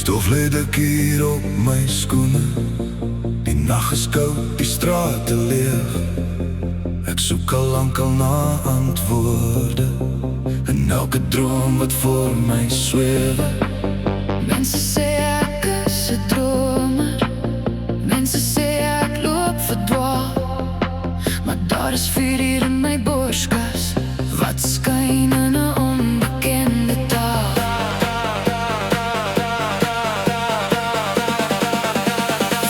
stof lê dik hier op my skoene. Die nag is koud, die strate leeg. Ek soek al lankal na antwoorde in elke droom wat voor my swewe. Mense sê ek is 'n dromer, mense sê ek loop verdwaal, maar daar is vuur hier in my borskas wat skyn in 'n onbekende taal.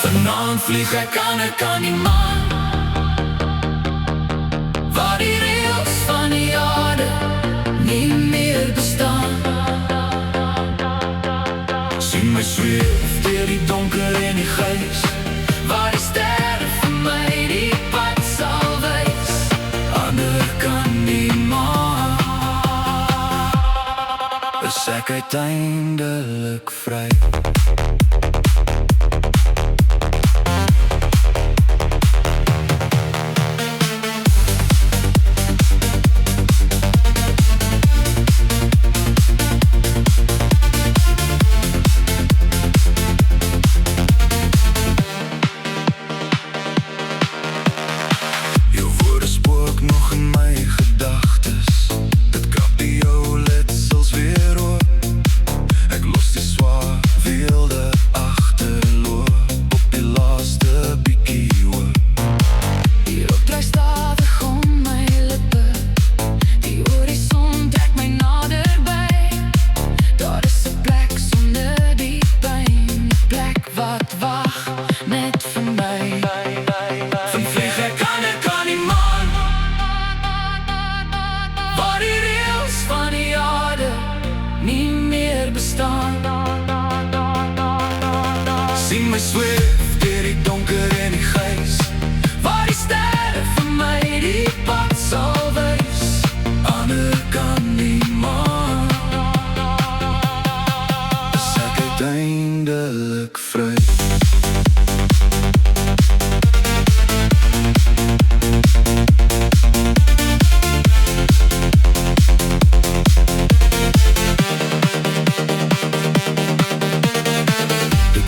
Vanaand vlieg ek aan die maan, waar die reëls van die aarde nie meer bestaan. Sien my sweef deur die donker en die gys, waar die sterre vir my die pad sal wys. Ander kan nie maan, is ek uiteindelik vry. Nog in my gedagtes, dit krap die jou letsels weer oop. Ek los die swaar weelde agterloop op die laaste bietjie hoop. Die rook draai stadig om my lippe, die horison trek my naderby. Daar is 'n plek sonder die pyn, 'n plek wat wag net vir my. Van vlieg ek aan die maan, waar die reëls van die aarde nie meer bestaan. Sien my sweef deur die donker en die gys, waar die sterre vir my die pad sal wys. Ander kan nie maan, is ek uiteindelik vry.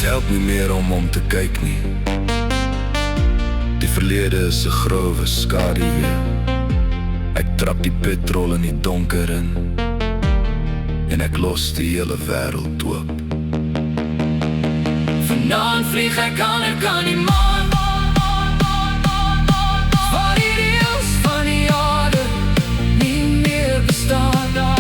Help nie meer om te kyk nie. Die verlede is 'n grove skaduwee. Ek trap die petrol in die donker in, en ek los die hele wêreld oop. Vanaand vlieg ek aan die maan, waar die reëls van die aarde nie meer bestaan.